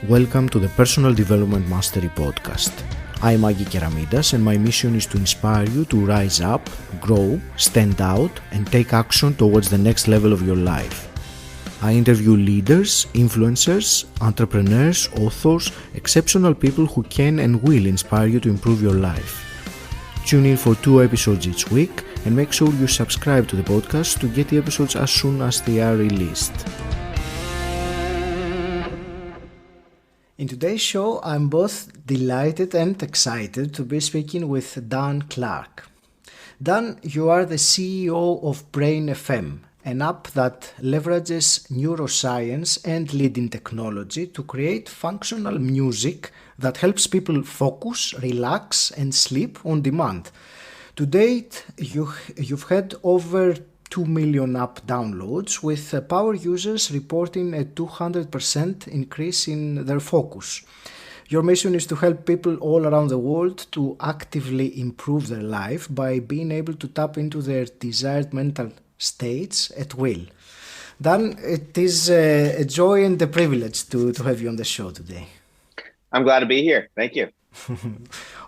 Welcome to the Personal Development Mastery Podcast. I'm Agi Keramidas and my mission is to inspire you to rise up, grow, stand out and take action towards the next level of your life. I interview leaders, influencers, entrepreneurs, authors, exceptional people who can and will inspire you to improve your life. Tune in for 2 episodes each week and make sure you subscribe to the podcast to get the episodes as soon as they are released. In today's show, I'm both delighted and excited to be speaking with Dan Clark. Dan, you are the CEO of Brain.fm, an app that leverages neuroscience and leading technology to create functional music that helps people focus, relax, and sleep on demand. To date, you've had over 2 million app downloads, with power users reporting a 200% increase in their focus. Your mission is to help people all around the world to actively improve their life by being able to tap into their desired mental states at will. Dan, it is a joy and a privilege to have you on the show today. I'm glad to be here. Thank you.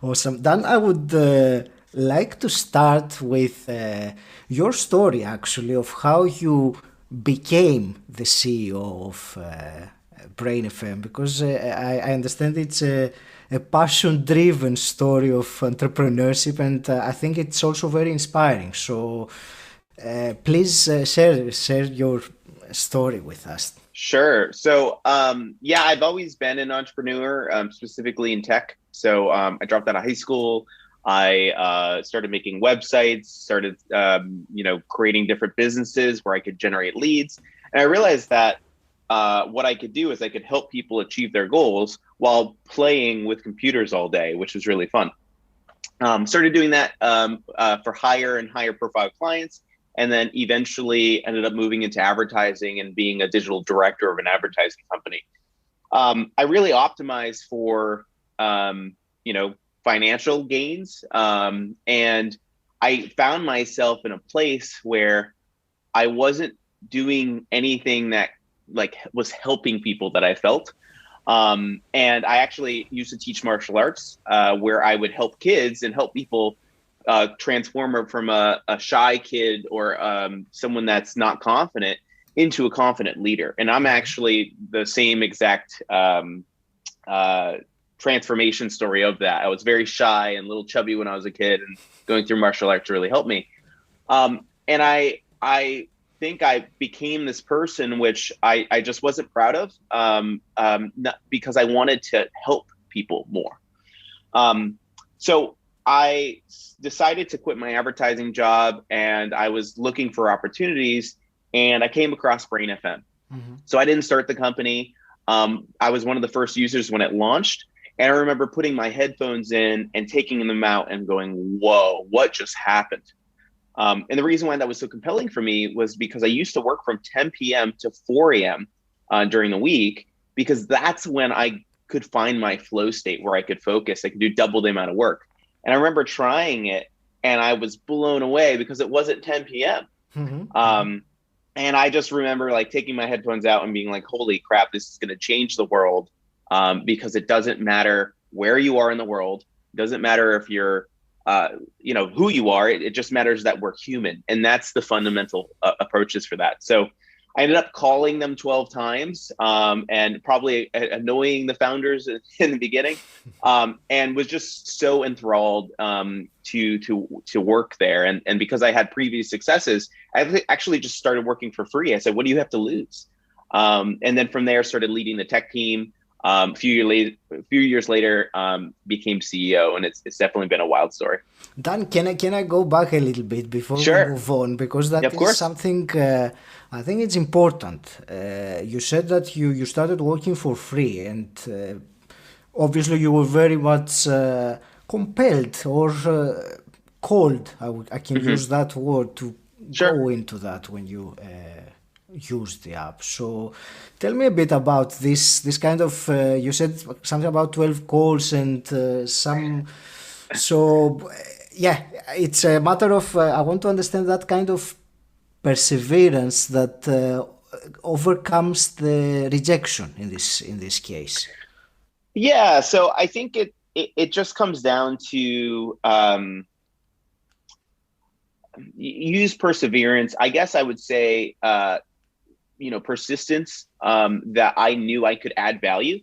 Awesome. Dan, I would like to start with your story, actually, of how you became the CEO of Brain.fm, because I understand it's a passion-driven story of entrepreneurship, and I think it's also very inspiring. So please share your story with us. Sure. So, I've always been an entrepreneur, specifically in tech. So I dropped out of high school. I started making websites, started, creating different businesses where I could generate leads. And I realized that what I could do is I could help people achieve their goals while playing with computers all day, which was really fun. Started doing that for higher and higher profile clients. And then eventually ended up moving into advertising and being a digital director of an advertising company. I really optimized for, financial gains. And I found myself in a place where I wasn't doing anything that was helping people that I felt. And I actually used to teach martial arts, where I would help kids and help people transform from a shy kid or someone that's not confident into a confident leader. And I'm actually the same exact transformation story of that. I was very shy and a little chubby when I was a kid, and going through martial arts really helped me. And I think I became this person which I just wasn't proud of, because I wanted to help people more. So I decided to quit my advertising job, and I was looking for opportunities, and I came across Brain.fm. Mm-hmm. So I didn't start the company. I was one of the first users when it launched. And I remember putting my headphones in and taking them out and going, whoa, what just happened? And the reason why that was so compelling for me was because I used to work from 10 p.m. to 4 a.m. During the week, because that's when I could find my flow state where I could focus. I could do double the amount of work. And I remember trying it, and I was blown away because it wasn't 10 p.m. Mm-hmm. And I just remember taking my headphones out and being like, holy crap, this is going to change the world. Because it doesn't matter where you are in the world. It doesn't matter if you're, who you are. It just matters that we're human. And that's the fundamental approaches for that. So I ended up calling them 12 times and probably annoying the founders in the beginning, and was just so enthralled to work there. And because I had previous successes, I actually just started working for free. I said, what do you have to lose? And then from there started leading the tech team. A few years later, became CEO, and it's definitely been a wild story. Dan, can I go back a little bit before Sure. we move on? Because that is something I think it's important. You said that you started working for free, and obviously you were very much compelled or called. I can Mm-hmm. use that word to Sure. go into that when you use the app. So tell me a bit about this kind of, you said something about 12 calls and some, so yeah, it's a matter of, I want to understand that kind of perseverance that overcomes the rejection in this case. Yeah, so I think it just comes down to use perseverance. I guess I would say persistence, that I knew I could add value.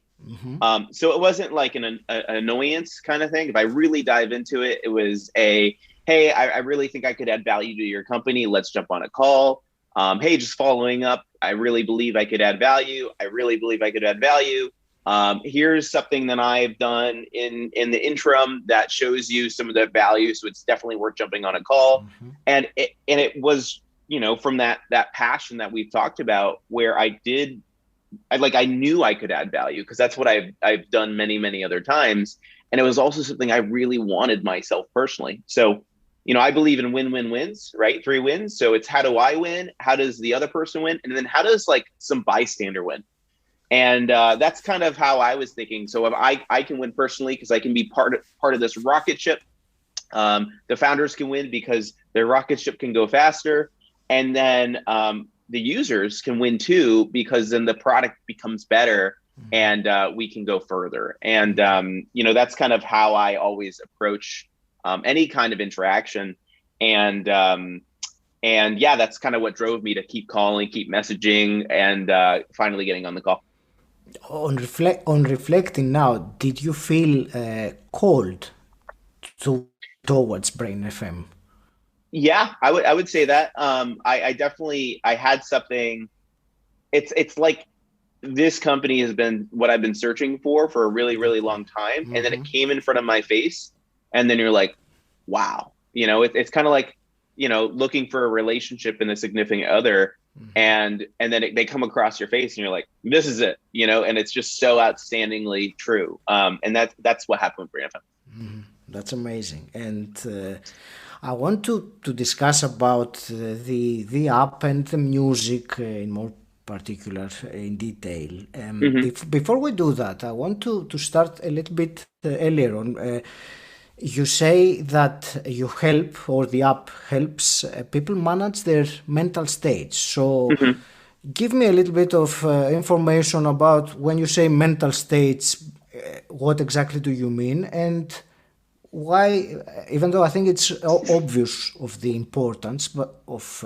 So it wasn't like an annoyance kind of thing. If I really dive into it, it was hey, I really think I could add value to your company. Let's jump on a call. Hey, just following up. I really believe I could add value. I really believe I could add value. Here's something that I've done in the interim that shows you some of the value. So it's definitely worth jumping on a call. And it was, from that passion that we've talked about, where I knew I could add value, because that's what I've done many, many other times. And it was also something I really wanted myself personally. So, I believe in win-win-wins, right? 3 wins. So it's, how do I win? How does the other person win? And then how does some bystander win? And that's kind of how I was thinking. So if I can win personally, because I can be part of this rocket ship. The founders can win because their rocket ship can go faster. And then the users can win too, because then the product becomes better and we can go further. And, that's kind of how I always approach any kind of interaction. And yeah, that's kind of what drove me to keep calling, keep messaging, and finally getting on the call. On reflecting now, did you feel called towards Brain FM? Yeah, I would say that. I definitely, I had something. It's like this company has been what I've been searching for a really, really long time. And then it came in front of my face, and then you're like, wow, it's kind of like, looking for a relationship and a significant other. And then they come across your face and you're like, this is it, and it's just so outstandingly true. And that's what happened with Brain FM. That's amazing. And I want to discuss about the app and the music in more particular in detail. Before we do that, I want to start a little bit earlier on. You say that you help, or the app helps people manage their mental state. So give me a little bit of information about, when you say mental states, what exactly do you mean, and why, even though I think it's obvious of the importance of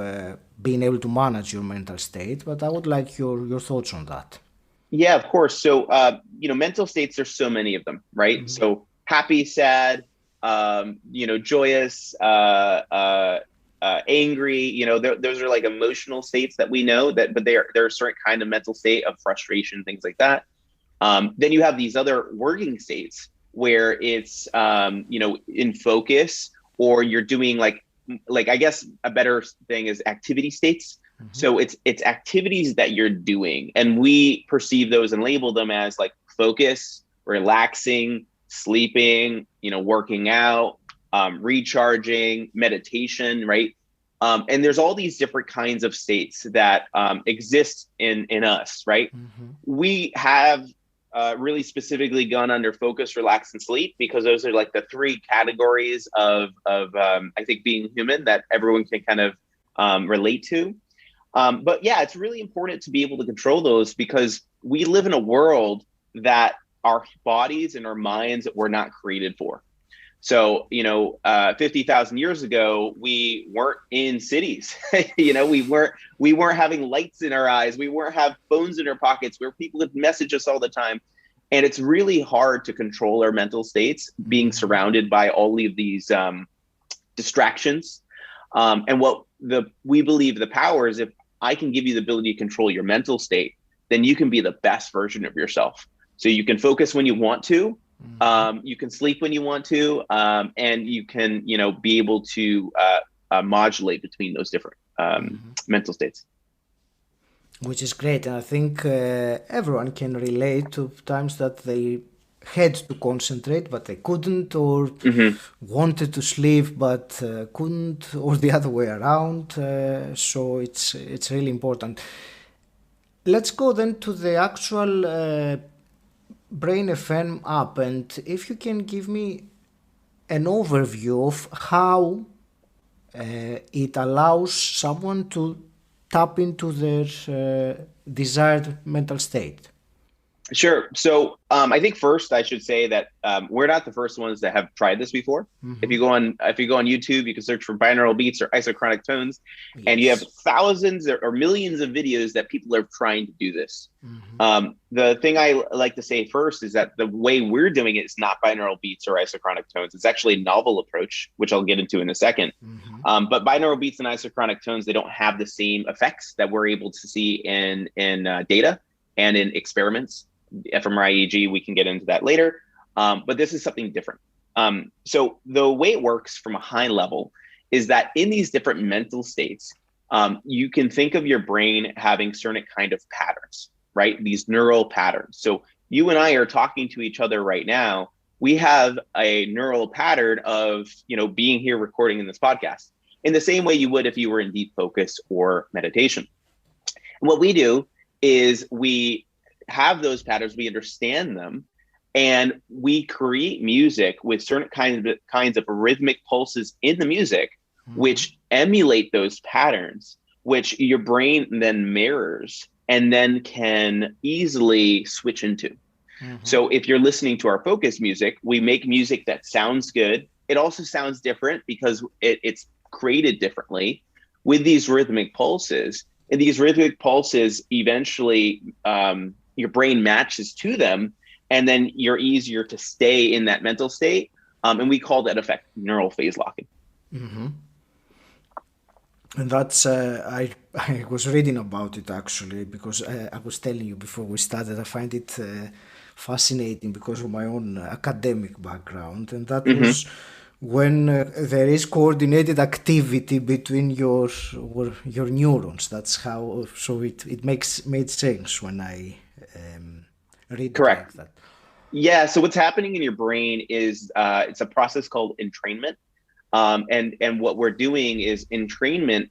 being able to manage your mental state, but I would like your thoughts on that. Yeah, of course. So, mental states, there's so many of them, right? So happy, sad, joyous, angry, those are like emotional states that we know that, but they're a certain kind of mental state of frustration, things like that. Then you have these other working states where it's, in focus, or you're doing like, I guess a better thing is activity states. So it's activities that you're doing, and we perceive those and label them as like focus, relaxing, sleeping, working out, recharging, meditation, right? And there's all these different kinds of states that exist in us, right? We have really specifically gone under focus, relax, and sleep, because those are like the 3 categories of I think being human that everyone can kind of relate to. But yeah, it's really important to be able to control those, because we live in a world that our bodies and our minds were not created for. So, 50,000 years ago, we weren't in cities. we weren't having lights in our eyes. We weren't have phones in our pockets where people could message us all the time. And it's really hard to control our mental states, being surrounded by all of these distractions. And what we believe the power is, if I can give you the ability to control your mental state, then you can be the best version of yourself. So you can focus when you want to, you can sleep when you want to, and you can, be able to modulate between those different mental states. Which is great. And I think everyone can relate to times that they had to concentrate, but they couldn't, or wanted to sleep, but couldn't, or the other way around. So it's really important. Let's go then to the actual Brain FM app, and if you can give me an overview of how it allows someone to tap into their desired mental state. Sure. So I think first I should say that we're not the first ones that have tried this before. Mm-hmm. If you go on YouTube, you can search for binaural beats or isochronic tones, and you have Yes. thousands or millions of videos that people are trying to do this. Mm-hmm. The thing I like to say first is that the way we're doing it is not binaural beats or isochronic tones. It's actually a novel approach, which I'll get into in a second. Mm-hmm. But binaural beats and isochronic tones, they don't have the same effects that we're able to see in data and in experiments. fMRI EEG, we can get into that later. But this is something different. So the way it works from a high level is that in these different mental states, you can think of your brain having certain kind of patterns, right? These neural patterns. So you and I are talking to each other right now. We have a neural pattern of, being here recording in this podcast in the same way you would if you were in deep focus or meditation. And what we do is we have those patterns, we understand them, and we create music with certain kinds of rhythmic pulses in the music, Mm-hmm. which emulate those patterns, which your brain then mirrors and then can easily switch into. Mm-hmm. So if you're listening to our focus music, we make music that sounds good. It also sounds different because it's created differently with these rhythmic pulses. And these rhythmic pulses eventually your brain matches to them, and then you're easier to stay in that mental state. And we call that effect neural phase locking. Mm-hmm. And that's, I was reading about it actually, because I was telling you before we started, I find it fascinating because of my own academic background. And that Mm-hmm. was when there is coordinated activity between your neurons. That's how, so it made sense when I read Correct. it like that. Yeah. So what's happening in your brain is it's a process called entrainment. And what we're doing is entrainment.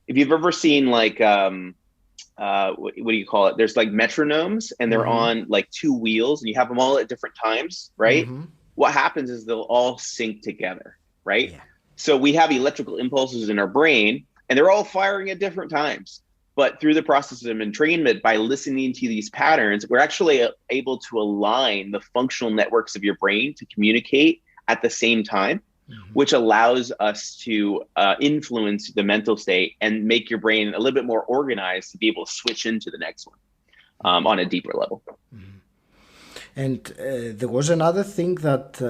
If you've ever seen like what do you call it? There's like metronomes, and they're Mm-hmm. on like two wheels, and you have them all at different times, right? Mm-hmm. What happens is they'll all sync together, right? Yeah. So we have electrical impulses in our brain, and they're all firing at different times. But through the process of entrainment, by listening to these patterns, we're actually able to align the functional networks of your brain to communicate at the same time, Mm-hmm. which allows us to influence the mental state and make your brain a little bit more organized to be able to switch into the next one on a deeper level. Mm-hmm. And there was another thing that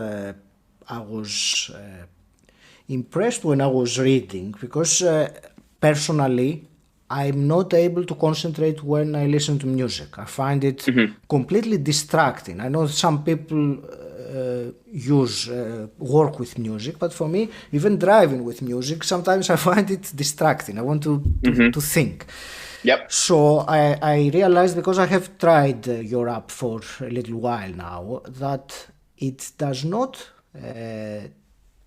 I was impressed when I was reading, because personally, I'm not able to concentrate when I listen to music. I find it Mm-hmm. completely distracting. I know some people work with music, but for me, even driving with music, sometimes I find it distracting. I want to Mm-hmm. think. Yep. So I realized, because I have tried your app for a little while now, that it does not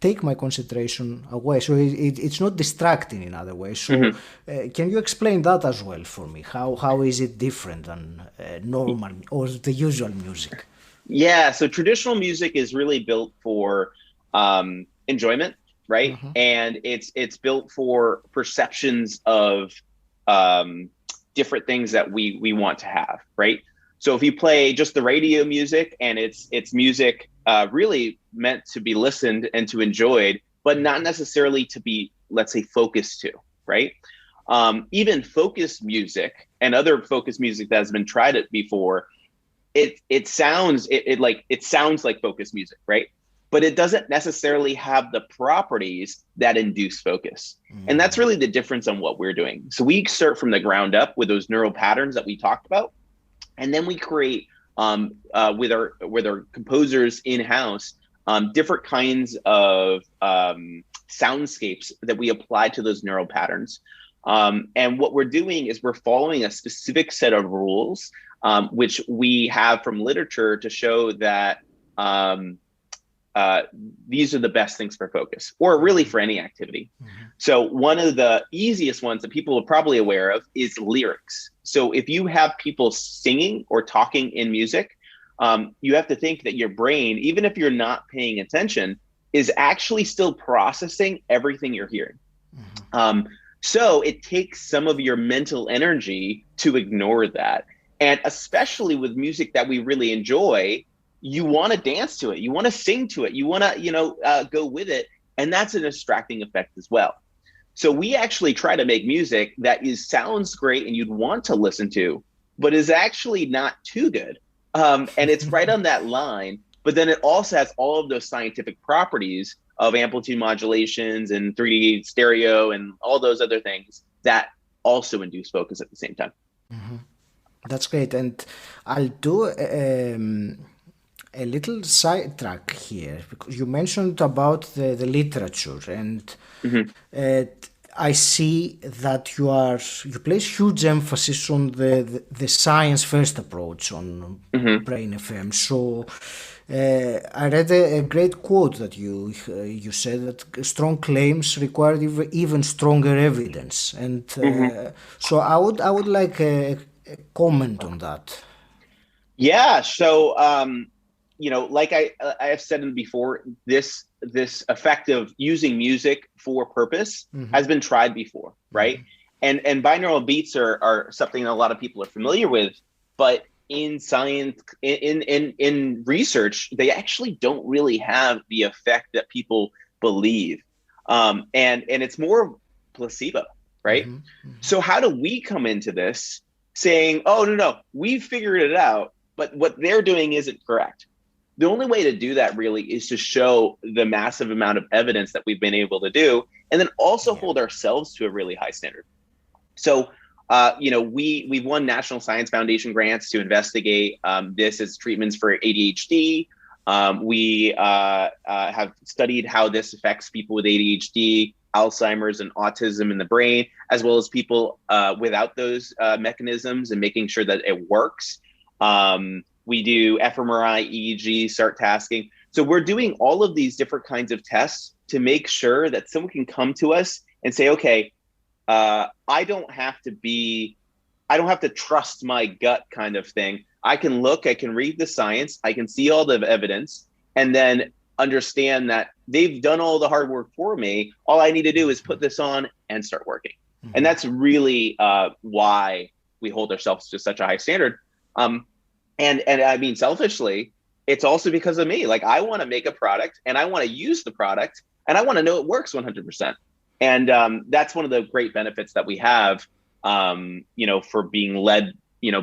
take my concentration away. So it's not distracting in other ways. So Mm-hmm. Can you explain that as well for me? How is it different than normal or the usual music? Yeah. So traditional music is really built for enjoyment, right? Mm-hmm. And it's built for perceptions of different things that we want to have, right? So if you play just the radio music and it's music really meant to be listened and to enjoyed, but not necessarily to be, let's say, focused to, right? Even focused music and other focused music that has been tried it before, it sounds like focused music, right? But it doesn't necessarily have the properties that induce focus. And that's really the difference on what we're doing. So we start from the ground up with those neural patterns that we talked about. And then we create with our composers in-house different kinds of soundscapes that we apply to those neural patterns. And what we're doing is we're following a specific set of rules, which we have from literature to show that these are the best things for focus, or really for any activity. Mm-hmm. So one of the easiest ones that people are probably aware of is lyrics. So if you have people singing or talking in music, you have to think that your brain, even if you're not paying attention, is actually still processing everything you're hearing. Mm-hmm. So it takes some of your mental energy to ignore that. And especially with music that we really enjoy, you want to dance to it. You want to sing to it. You want to, go with it. And that's a distracting effect as well. So we actually try to make music that sounds great and you'd want to listen to, but is actually not too good. And it's right on that line. But then it also has all of those scientific properties of amplitude modulations and 3D stereo and all those other things that also induce focus at the same time. Mm-hmm. That's great. And I'll do a little sidetrack here, because you mentioned about the literature, and I see that you place huge emphasis on the science first approach on Brain FM. So I read a great quote that you said that strong claims require even stronger evidence, and so I would like a comment on that. Yeah. So like I have said before, this effect of using music for purpose has been tried before, right? And binaural beats are something that a lot of people are familiar with, but in science, in research, they actually don't really have the effect that people believe, and it's more placebo, right? So how do we come into this saying, oh no, we figured it out, but what they're doing isn't correct? The only way to do that really is to show the massive amount of evidence that we've been able to do, and then also hold ourselves to a really high standard. So, we've won National Science Foundation grants to investigate this as treatments for ADHD. We have studied how this affects people with ADHD, Alzheimer's, and autism in the brain, as well as people without those mechanisms, and making sure that it works. We do fMRI, EEG, start tasking. So we're doing all of these different kinds of tests to make sure that someone can come to us and say, okay, I don't have to trust my gut kind of thing. I can look, I can read the science, I can see all the evidence, and then understand that they've done all the hard work for me. All I need to do is put this on and start working. And that's really why we hold ourselves to such a high standard. And I mean, selfishly, it's also because of me. Like, I want to make a product and I want to use the product and I want to know it works 100%. And that's one of the great benefits that we have, for being led,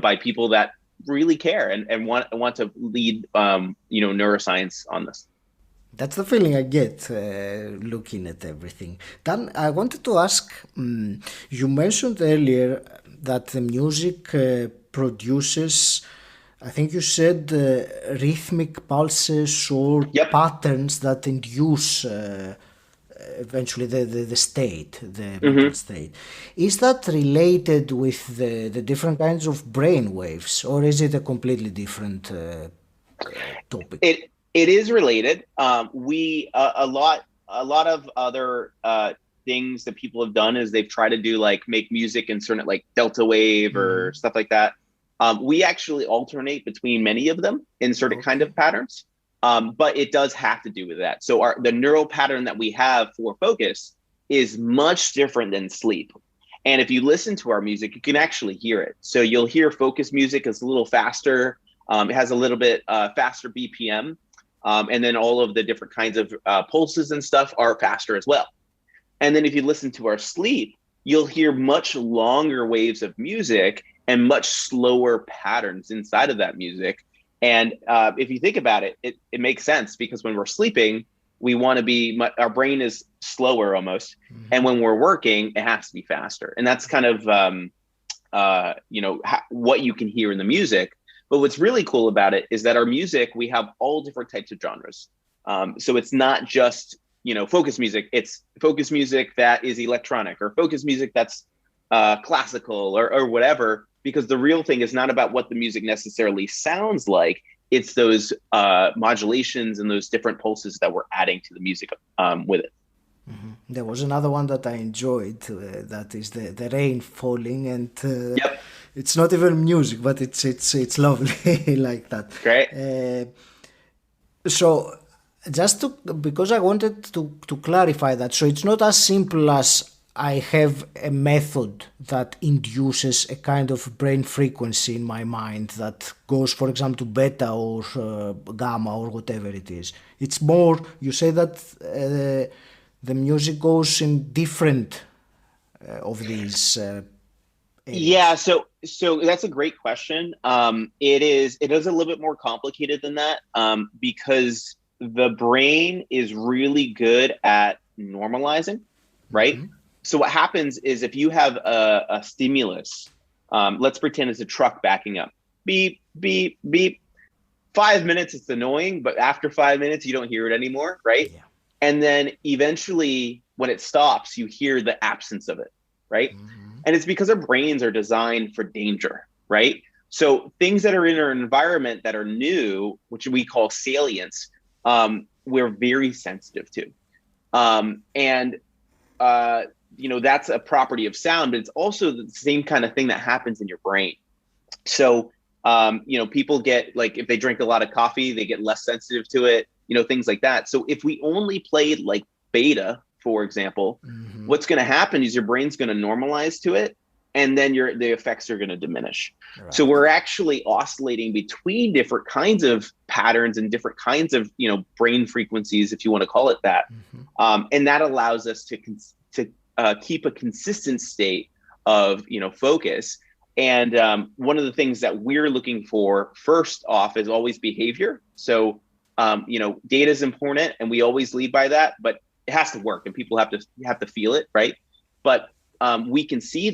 by people that really care and want to lead, neuroscience on this. That's the feeling I get looking at everything. Dan, I wanted to ask, you mentioned earlier that the music produces, I think you said, rhythmic pulses or patterns that induce eventually the state, the mental state. Is that related with the different kinds of brain waves, or is it a completely different topic? It is related. A lot of other things that people have done is they've tried to do, like, make music in certain, like, delta wave or stuff like that. We actually alternate between many of them in certain kind of patterns, but it does have to do with that. So the neural pattern that we have for focus is much different than sleep. And if you listen to our music, you can actually hear it. So you'll hear focus music is a little faster. It has a little bit faster BPM. And then all of the different kinds of pulses and stuff are faster as well. And then if you listen to our sleep, you'll hear much longer waves of music and much slower patterns inside of that music. And if you think about it, it makes sense, because when we're sleeping, we want to be, our brain is slower almost. And when we're working, it has to be faster. And that's kind of, what you can hear in the music. But what's really cool about it is that our music, we have all different types of genres. So it's not just, focus music. It's focus music that is electronic, or focus music that's classical or whatever, because the real thing is not about what the music necessarily sounds like. It's those modulations and those different pulses that we're adding to the music with it. There was another one that I enjoyed, that is the rain falling, and it's not even music, but it's lovely like that. Great. So just because I wanted to clarify that, so it's not as simple as I have a method that induces a kind of brain frequency in my mind that goes, for example, to beta or gamma or whatever it is. It's more, you say that the music goes in different of these areas. Yeah, so that's a great question. It is a little bit more complicated than that, because the brain is really good at normalizing, right? Mm-hmm. So what happens is if you have a stimulus, let's pretend it's a truck backing up, beep, beep, beep. 5 minutes, it's annoying, but after 5 minutes, you don't hear it anymore, right? Yeah. And then eventually when it stops, you hear the absence of it, right? Mm-hmm. And it's because our brains are designed for danger, right? So things that are in our environment that are new, which we call salience, we're very sensitive to. That's a property of sound, but it's also the same kind of thing that happens in your brain. So, people get, like, if they drink a lot of coffee, they get less sensitive to it, things like that. So if we only played like beta, for example, mm-hmm. what's going to happen is your brain's going to normalize to it, and then the effects are going to diminish. Right. So we're actually oscillating between different kinds of patterns and different kinds of, brain frequencies, if you want to call it that. Mm-hmm. And that allows us to keep a consistent state of, focus. And one of the things that we're looking for first off is always behavior. So, data is important, and we always lead by that, but it has to work, and people have to feel it, right? But we can see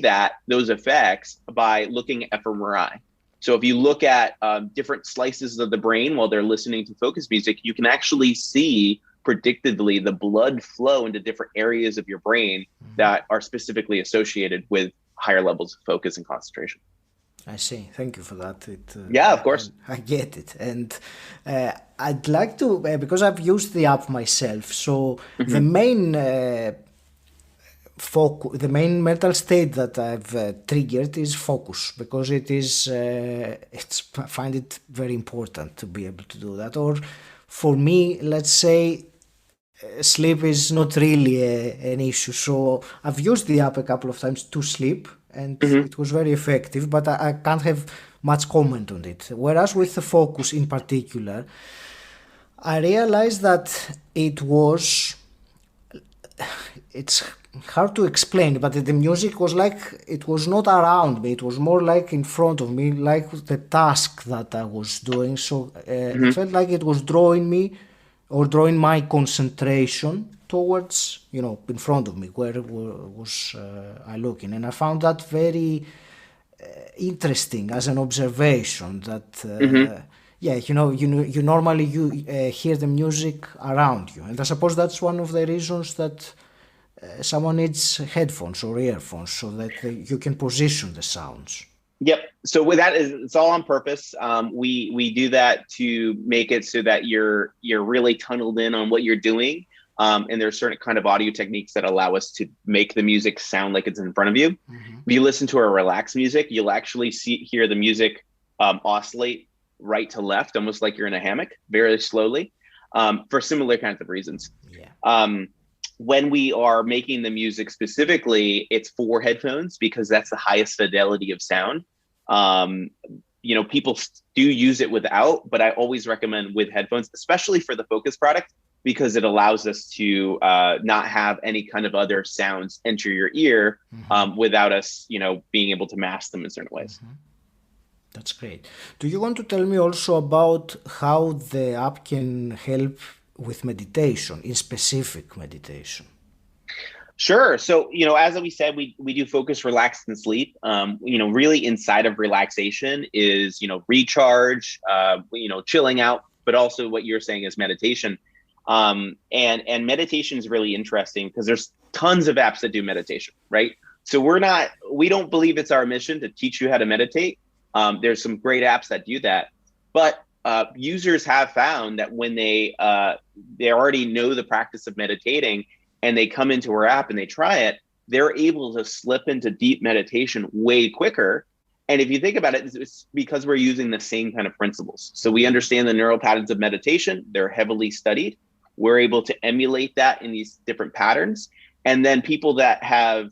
those effects by looking at fMRI. So if you look at different slices of the brain while they're listening to focus music, you can actually see predictably the blood flow into different areas of your brain that are specifically associated with higher levels of focus and concentration. I see. Thank you for that. Yeah, of course. I get it. And I'd like to, because I've used the app myself, so mm-hmm. the main mental state that I've triggered is focus, because I find it very important to be able to do that. Or for me, let's say, sleep is not really an issue. So I've used the app a couple of times to sleep, and mm-hmm. it was very effective, but I can't have much comment on it. Whereas with the focus in particular, I realized that it's hard to explain, but the music was like, it was not around me, it was more like in front of me, like the task that I was doing. So mm-hmm. it felt like it was drawing me, or drawing my concentration towards, in front of me, where was I looking. And I found that very interesting as an observation that, mm-hmm. You normally hear the music around you. And I suppose that's one of the reasons that someone needs headphones or earphones, so that you can position the sounds. Yep. So with that, it's all on purpose. We do that to make it so that you're really tunneled in on what you're doing. And there's certain kind of audio techniques that allow us to make the music sound like it's in front of you. Mm-hmm. If you listen to our relaxed music, you'll actually hear the music oscillate right to left, almost like you're in a hammock, very slowly, for similar kinds of reasons. Yeah. When we are making the music specifically, it's for headphones, because that's the highest fidelity of sound. People do use it without, but I always recommend with headphones, especially for the Focus product, because it allows us to not have any kind of other sounds enter your ear, mm-hmm. Without us, being able to mask them in certain ways. Mm-hmm. That's great. Do you want to tell me also about how the app can help with meditation, in specific meditation? Sure. So, as we said, we do focus, relax, and sleep. Really inside of relaxation is, recharge, chilling out, but also what you're saying is meditation. And meditation is really interesting because there's tons of apps that do meditation, right? So we don't believe it's our mission to teach you how to meditate. There's some great apps that do that, but users have found that when they already know the practice of meditating and they come into our app and they try it, they're able to slip into deep meditation way quicker. And if you think about it, it's because we're using the same kind of principles. So we understand the neural patterns of meditation. They're heavily studied. We're able to emulate that in these different patterns. And then people that have,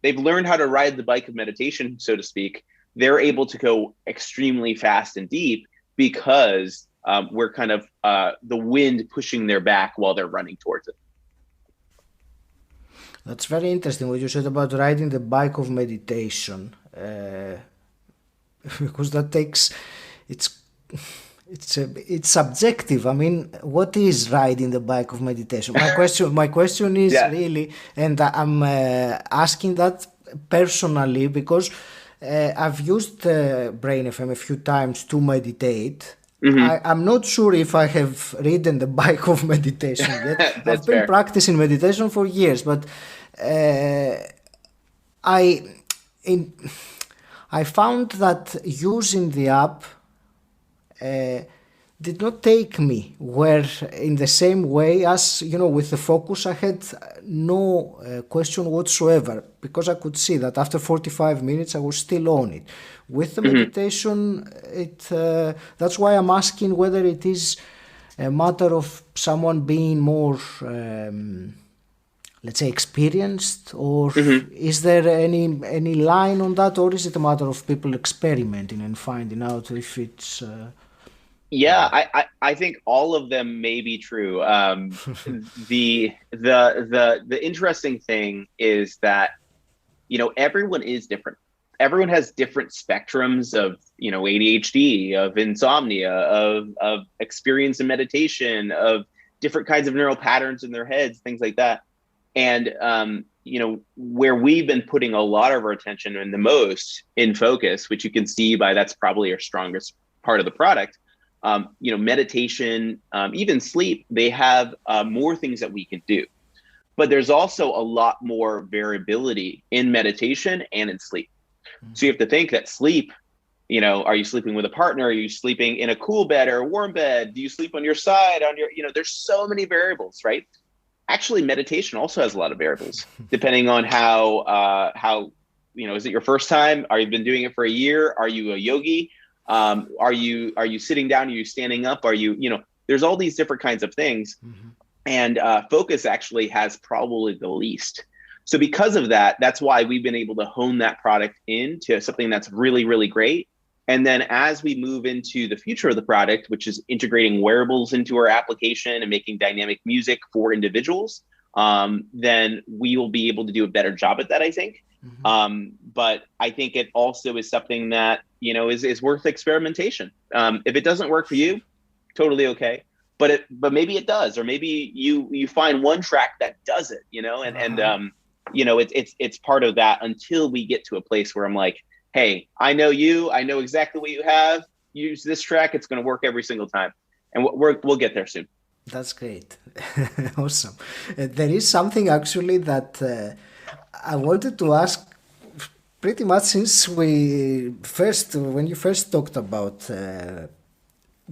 they've learned how to ride the bike of meditation, so to speak, they're able to go extremely fast and deep because we're kind of the wind pushing their back while they're running towards it. That's very interesting what you said about riding the bike of meditation, because that takes, it's subjective. I mean, what is riding the bike of meditation? My question is really, and I'm asking that personally because I've used Brain FM a few times to meditate. I'm not sure if I have ridden the bike of meditation yet. I've been practicing meditation for years, but I found that using the app did not take me where in the same way as, with the focus. I had no question whatsoever, because I could see that after 45 minutes I was still on it. With the meditation, that's why I'm asking whether it is a matter of someone being more, let's say, experienced, or is there any line on that, or is it a matter of people experimenting and finding out if it's... I think all of them may be true. The interesting thing is that, everyone is different. Everyone has different spectrums of, ADHD, of insomnia, of experience in meditation, of different kinds of neural patterns in their heads, things like that. And, where we've been putting a lot of our attention and the most in focus, which you can see by that's probably our strongest part of the product, meditation, even sleep, they have more things that we can do. But there's also a lot more variability in meditation and in sleep. So you have to think that sleep, are you sleeping with a partner? Are you sleeping in a cool bed or a warm bed? Do you sleep on your side, there's so many variables, right? Actually, meditation also has a lot of variables, depending on how, is it your first time? Are you been doing it for a year? Are you a yogi? Are you sitting down? Are you standing up? Are you, there's all these different kinds of things. And focus actually has probably the least. So because of that, that's why we've been able to hone that product into something that's really, really great. And then as we move into the future of the product, which is integrating wearables into our application and making dynamic music for individuals, then we will be able to do a better job at that, I think. But I think it also is something that, is worth experimentation. If it doesn't work for you, totally okay. But maybe it does, or maybe you find one track that does it, it's part of that until we get to a place where I'm like, hey, I know exactly what you have. Use this track. It's going to work every single time. And we'll get there soon. That's great. Awesome. There is something actually that I wanted to ask pretty much since when you first talked about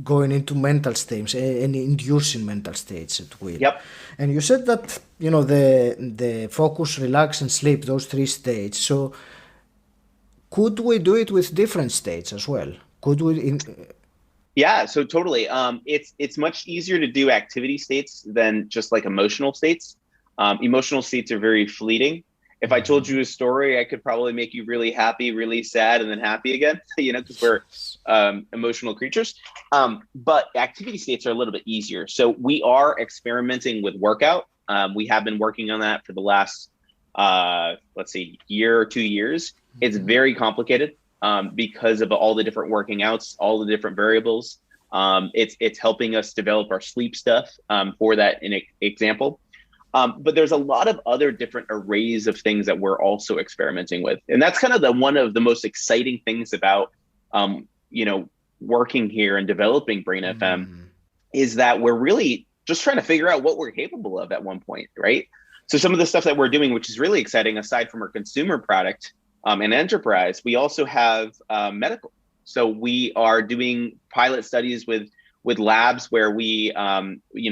going into mental states and inducing mental states at will. Yep. And you said that, the focus, relax, and sleep, those three states. So could we do it with different states as well? Could we? Yeah, so totally. It's much easier to do activity states than just like emotional states. Emotional states are very fleeting. If I told you a story, I could probably make you really happy, really sad, and then happy again, because we're emotional creatures. But activity states are a little bit easier. So we are experimenting with workout. We have been working on that for the last, year or 2 years. It's very complicated because of all the different working outs, all the different variables. It's helping us develop our sleep stuff for that in example. But there's a lot of other different arrays of things that we're also experimenting with. And that's kind of one of the most exciting things about, working here and developing Brain FM is that we're really just trying to figure out what we're capable of at one point, right? So some of the stuff that we're doing, which is really exciting, aside from our consumer product and enterprise, we also have medical. So we are doing pilot studies with labs where we,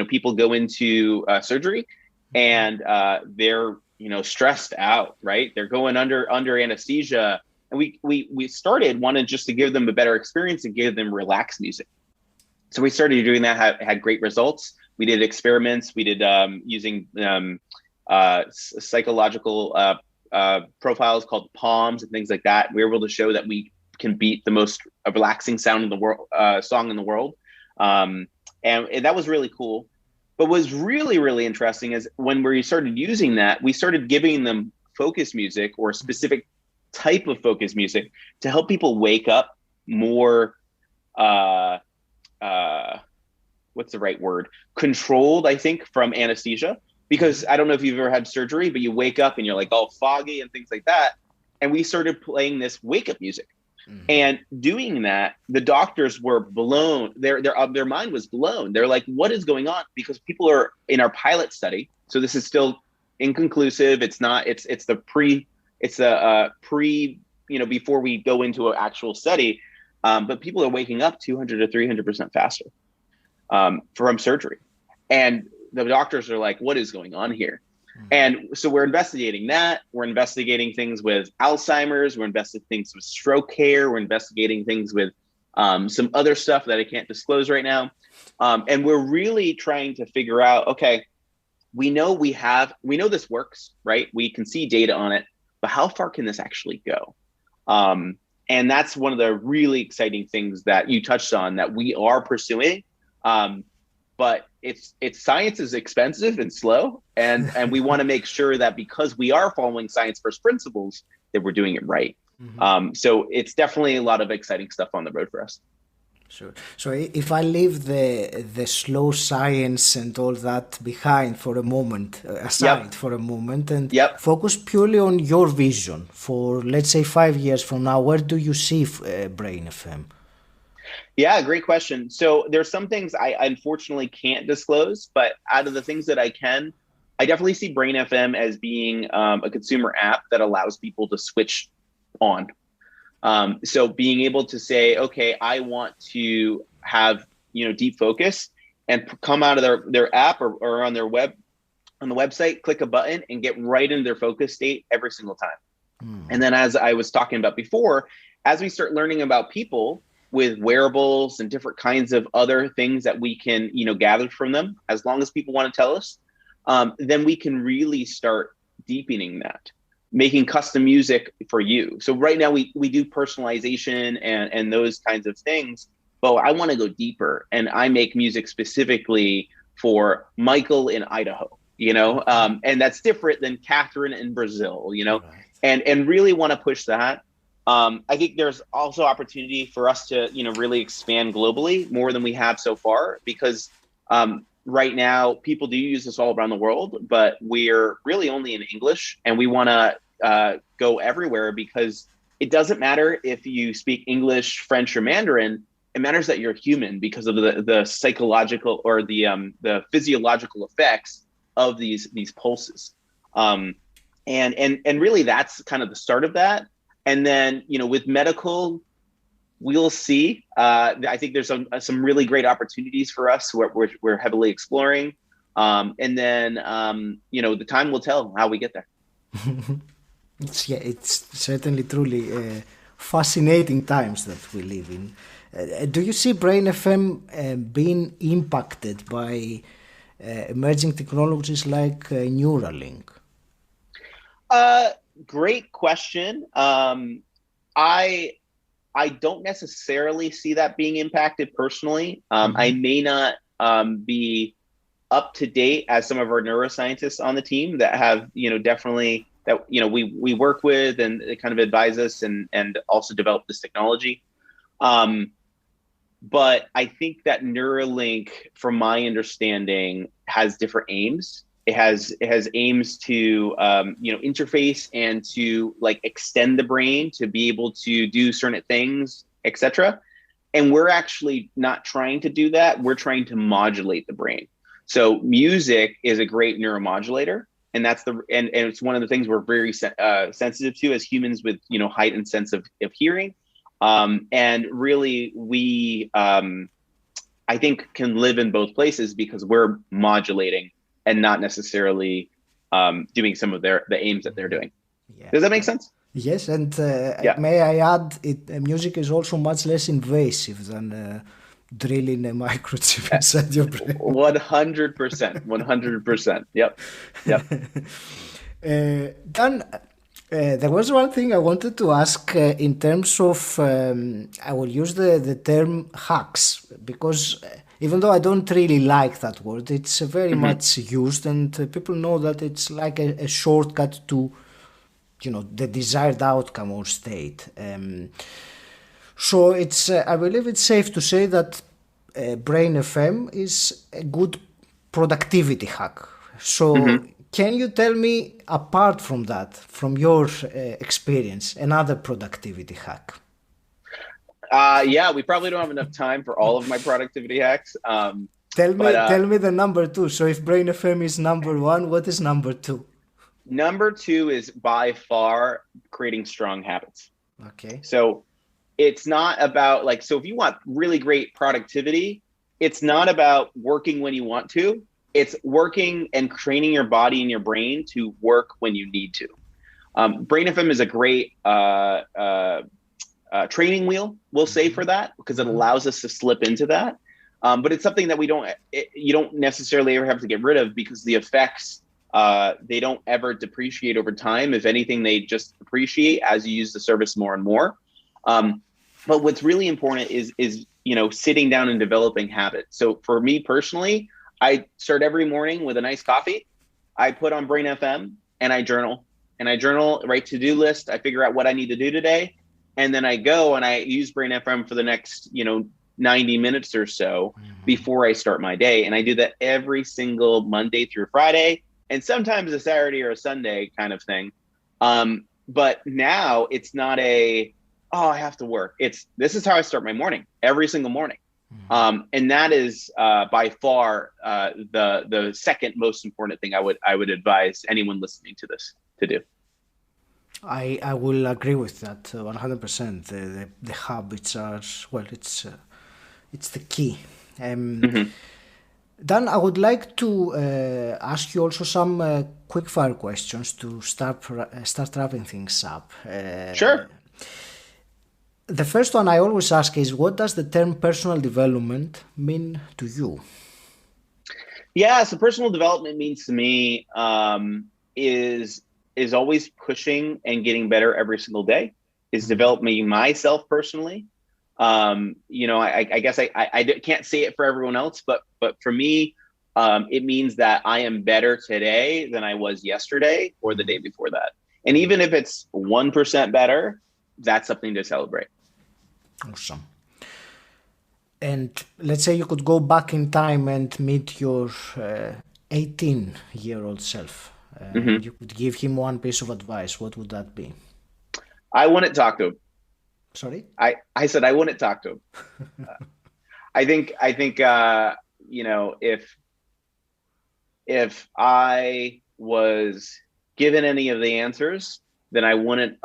people go into surgery and they're, stressed out, right? They're going under anesthesia. And we started wanting just to give them a better experience and give them relaxed music. So we started doing that, had great results. We did experiments. We did using psychological profiles called PALMs and things like that. We were able to show that we can beat the most relaxing sound in the world, song in the world. And that was really cool. But what's really, really interesting is when we started using that, we started giving them focus music or a specific type of focus music to help people wake up more, what's the right word? Controlled, I think, from anesthesia. Because I don't know if you've ever had surgery, but you wake up and you're like all foggy and things like that. And we started playing this wake up music. Mm-hmm. And doing that, the doctors were blown. Their mind was blown. They're like, what is going on? Because people are in our pilot study. So this is still inconclusive. It's not, it's the pre, before we go into an actual study. But people are waking up 200 to 300% faster from surgery. And the doctors are like, what is going on here? Mm-hmm. And so we're investigating that. We're investigating things with Alzheimer's. We're investigating things with stroke care. We're investigating things with some other stuff that I can't disclose right now. And we're really trying to figure out, okay, we know this works, right? We can see data on it, but how far can this actually go? And that's one of the really exciting things that you touched on that we are pursuing. But it's science is expensive and slow, and we want to make sure that because we are following science first principles, that we're doing it right. Mm-hmm. So it's definitely a lot of exciting stuff on the road for us. Sure. So if I leave the slow science and all that behind for a moment, aside for a moment, and focus purely on your vision for, let's say, 5 years from now, where do you see Brain FM? Yeah, great question. So there's some things I unfortunately can't disclose, but out of the things that I can, I definitely see Brain FM as being a consumer app that allows people to switch on. So being able to say, okay, I want to have, deep focus and come out of their app or on their on the website, click a button and get right into their focus state every single time. And then as I was talking about before, as we start learning about people with wearables and different kinds of other things that we can, gather from them, as long as people want to tell us, then we can really start deepening that, making custom music for you. So right now we do personalization and those kinds of things, but I want to go deeper and I make music specifically for Michael in Idaho, and that's different than Catherine in Brazil, right. and really want to push that. I think there's also opportunity for us to, really expand globally more than we have so far, because right now people do use this all around the world, but we're really only in English, and we want to go everywhere, because it doesn't matter if you speak English, French, or Mandarin. It matters that you're human because of the psychological or the physiological effects of these pulses. And really that's kind of the start of that. And then, with medical, we'll see. I think there's some really great opportunities for us. We're heavily exploring. And then, the time will tell how we get there. It's certainly truly fascinating times that we live in. Do you see Brain FM being impacted by emerging technologies like Neuralink? Great question. I don't necessarily see that being impacted personally. I may not be up to date as some of our neuroscientists on the team that have, definitely that, we work with and they kind of advise us and also develop this technology. But I think that Neuralink, from my understanding, has different aims. It has aims to, interface and to extend the brain to be able to do certain things, etc. And we're actually not trying to do that. We're trying to modulate the brain. So music is a great neuromodulator, and and it's one of the things we're very sensitive to as humans with, heightened sense of hearing. And really, we, I think, can live in both places because we're modulating and not necessarily doing some of the aims that they're doing. Yeah. Does that make sense? Yes, and may I add, music is also much less invasive than drilling a microchip inside your brain. 100%. 100%. Yep. Then there was one thing I wanted to ask in terms of, I will use the term hacks, because even though I don't really like that word, it's very much used, and people know that it's like a shortcut to, the desired outcome or state. So it's, I believe it's safe to say that Brain FM is a good productivity hack. So can you tell me, apart from that, from your experience, another productivity hack? Yeah, we probably don't have enough time for all of my productivity hacks. Tell me the number 2. So if Brain FM is number 1, what is number 2? Number 2 is by far creating strong habits. Okay. So it's not about so if you want really great productivity, it's not about working when you want to. It's working and training your body and your brain to work when you need to. Brain FM is a great training wheel, we'll say, for that, because it allows us to slip into that. But it's something that you don't necessarily ever have to get rid of, because the effects, they don't ever depreciate over time. If anything, they just appreciate as you use the service more and more. But what's really important is sitting down and developing habits. So for me personally, I start every morning with a nice coffee. I put on Brain FM and I journal. Write to-do list. I figure out what I need to do today. And then I go and I use Brain FM for the next, 90 minutes or so before I start my day. And I do that every single Monday through Friday, and sometimes a Saturday or a Sunday kind of thing. But now it's not I have to work. This is how I start my morning, every single morning. And that is by far the second most important thing I would advise anyone listening to this to do. I will agree with that 100%. The habits are, it's the key. Dan, I would like to ask you also some quick fire questions to start wrapping things up. Sure. The first one I always ask is, what does the term personal development mean to you? Yeah, so personal development means to me is always pushing and getting better every single day, is developing myself personally. I guess I can't say it for everyone else, but for me, it means that I am better today than I was yesterday or the day before that. And even if it's 1% better, that's something to celebrate. Awesome. And let's say you could go back in time and meet your 18-year-old self. You could give him one piece of advice. What would that be? I wouldn't talk to him. Sorry? I said I wouldn't talk to him. I think if I was given any of the answers, then I wouldn't,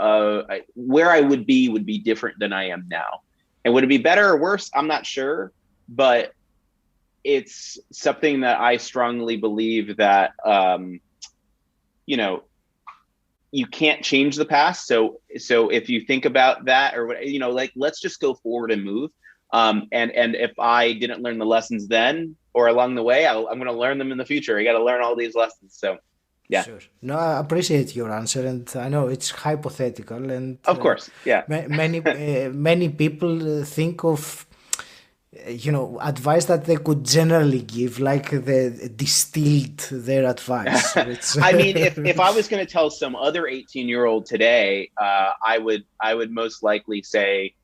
where I would be different than I am now. And would it be better or worse? I'm not sure, but it's something that I strongly believe that, you can't change the past. So if you think about that, or let's just go forward and move. And if I didn't learn the lessons then or along the way, I'm going to learn them in the future. I got to learn all these lessons. So yeah. Sure. No, I appreciate your answer, and I know it's hypothetical, and of course, yeah. Many people think of advice that they could generally give, like the distilled their advice. I mean, if I was going to tell some other 18-year-old today, I would most likely say,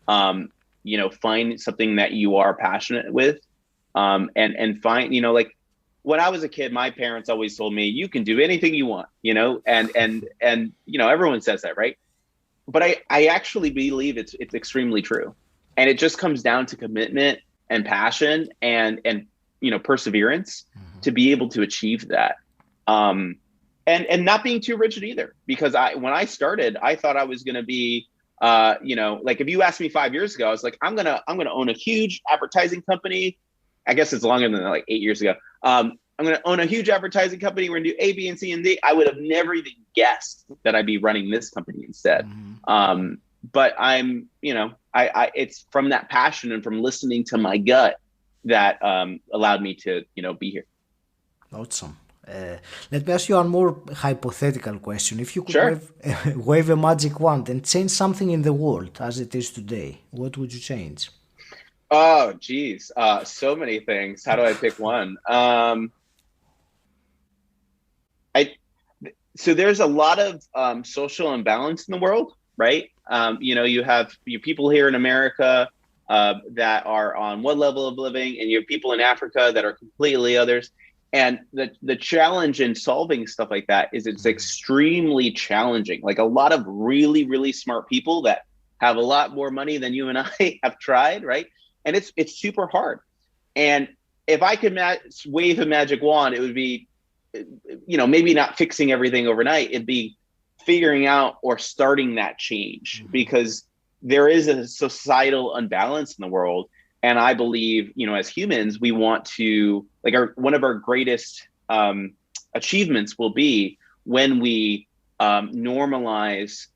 find something that you are passionate with, and find, when I was a kid, my parents always told me, you can do anything you want, and everyone says that, right? But I actually believe it's extremely true. And it just comes down to commitment and passion and perseverance to be able to achieve that. And not being too rigid either, because when I started, I thought I was going to be, if you asked me 5 years ago, I was like, I'm going to own a huge advertising company. I guess it's longer than 8 years ago. I'm going to own a huge advertising company. We're going to do A, B, and C, and D. I would have never even guessed that I'd be running this company instead. But I'm it's from that passion and from listening to my gut that allowed me to, be here. Awesome. Let me ask you one more hypothetical question. If you could Sure. wave a magic wand and change something in the world as it is today, what would you change? Oh, geez. So many things. How do I pick one? So there's a lot of social imbalance in the world, right? You have people here in America that are on one level of living, and you have people in Africa that are completely others. And the challenge in solving stuff like that is it's extremely challenging. Like a lot of really, really smart people that have a lot more money than you and I have tried, right? And it's super hard. And if I could wave a magic wand, it would be, maybe not fixing everything overnight. It'd be figuring out or starting that change, because there is a societal unbalance in the world. And I believe, as humans, we want to, one of our greatest achievements will be when we normalize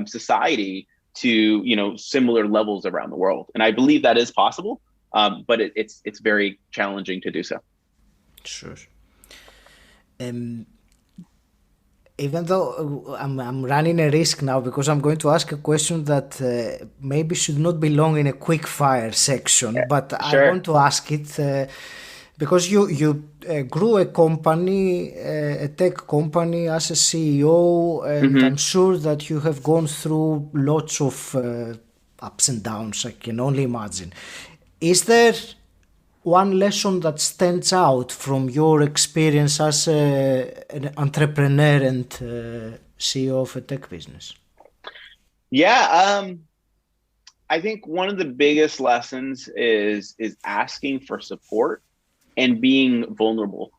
society to, similar levels around the world. And I believe that is possible, but it's very challenging to do so. Sure. Even though I'm running a risk now, because I'm going to ask a question that maybe should not belong in a quick fire section, but Sure. I want to ask it because you grew a company, a tech company as a CEO, and I'm sure that you have gone through lots of ups and downs, I can only imagine. Is there one lesson that stands out from your experience as an entrepreneur and CEO of a tech business? Yeah, I think one of the biggest lessons is asking for support and being vulnerable.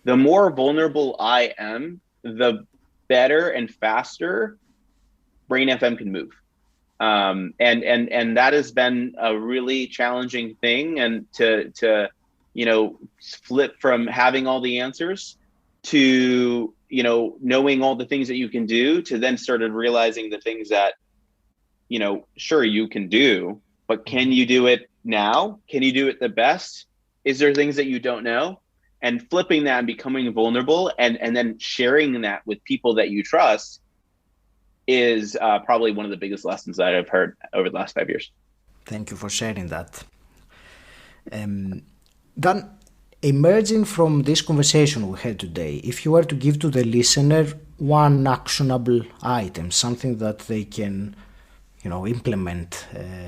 The more vulnerable I am, the better and faster Brain FM can move. And that has been a really challenging thing, and to flip from having all the answers to knowing all the things that you can do, to then started realizing the things that sure you can do, but can you do it now? Can you do it the best? Is there things that you don't know? And flipping that and becoming vulnerable and then sharing that with people that you trust is probably one of the biggest lessons that I've heard over the last 5 years. Thank you for sharing that. Then, emerging from this conversation we had today, if you were to give to the listener one actionable item, something that they can, implement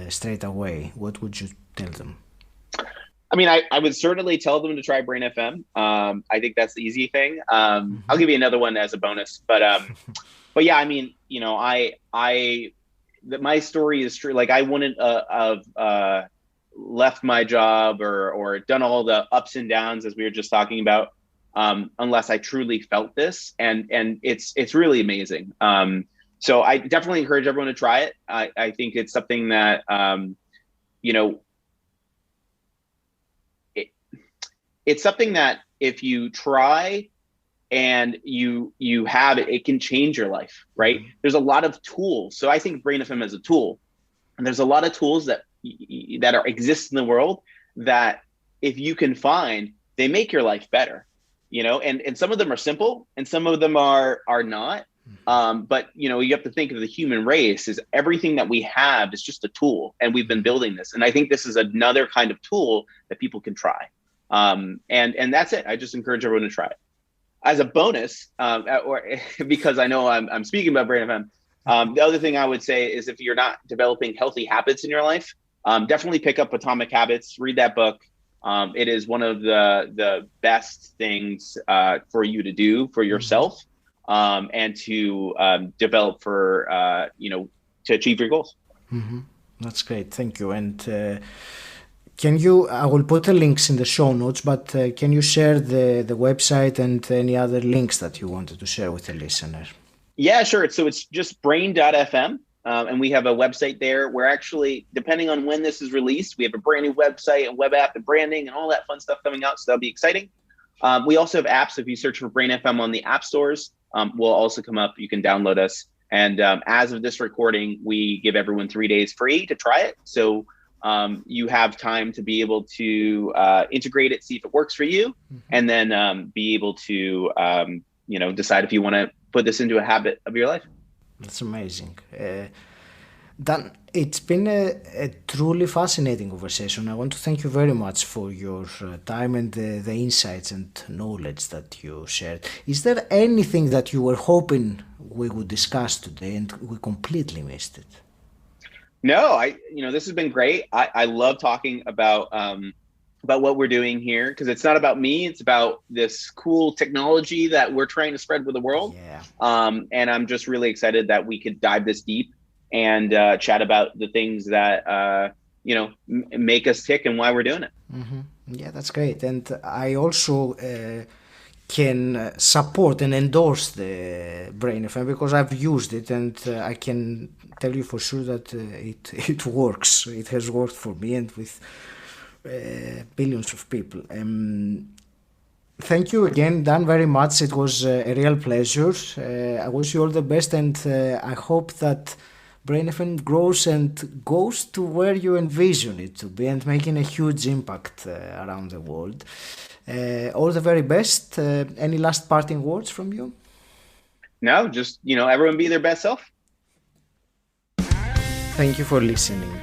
straight away, what would you tell them? I mean, I would certainly tell them to try Brain FM. I think that's the easy thing. I'll give you another one as a bonus, but yeah, I mean, my story is true. Like I wouldn't have left my job or done all the ups and downs as we were just talking about, unless I truly felt this, and it's really amazing. So I definitely encourage everyone to try it. I think it's something that it's something that if you try and you have it, it can change your life, right? There's a lot of tools. So I think Brain FM is a tool, and there's a lot of tools that exist in the world that if you can find, they make your life better, and some of them are simple and some of them are not. But you have to think of the human race is everything that we have is just a tool, and we've been building this. And I think this is another kind of tool that people can try. And that's it. I just encourage everyone to try it. As a bonus, or because I know I'm speaking about Brain FM, the other thing I would say is if you're not developing healthy habits in your life, definitely pick up Atomic Habits, read that book. It is one of the best things for you to do for yourself, and to develop for, to achieve your goals. That's great. Thank you. And I will put the links in the show notes, but can you share the website and any other links that you wanted to share with the listener? Yeah, sure. So it's just brain.fm. And we have a website there. We're actually, depending on when this is released, we have a brand new website and web app and branding and all that fun stuff coming out. So that'll be exciting. We also have apps. If you search for Brain FM on the app stores, we'll also come up. You can download us. And as of this recording, we give everyone 3 days free to try it. So you have time to be able to integrate it, see if it works for you, and then be able to decide if you want to put this into a habit of your life. That's amazing. Dan, it's been a truly fascinating conversation. I want to thank you very much for your time and the insights and knowledge that you shared. Is there anything that you were hoping we would discuss today and we completely missed it? No, this has been great. I love talking about what we're doing here, because it's not about me. It's about this cool technology that we're trying to spread with the world. Yeah. And I'm just really excited that we could dive this deep and chat about the things that, make us tick and why we're doing it. Mm-hmm. Yeah, that's great. And I also can support and endorse the Brain FM because I've used it, and I can tell you for sure that it works. It has worked for me and with billions of people. Thank you again, Dan, very much. It was a real pleasure. I wish you all the best, and I hope that Brain FM grows and goes to where you envision it to be and making a huge impact around the world. All the very best. Any last parting words from you? No, just, everyone be their best self. Thank you for listening.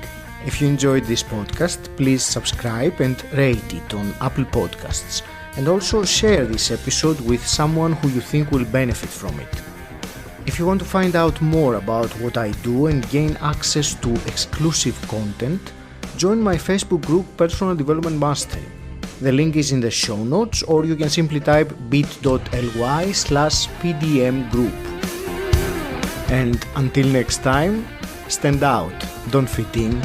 If you enjoyed this podcast, please subscribe and rate it on Apple Podcasts. And also share this episode with someone who you think will benefit from it. If you want to find out more about what I do and gain access to exclusive content, join my Facebook group Personal Development Mastery. The link is in the show notes, or you can simply type bit.ly/PDM group. And until next time, stand out, don't fit in.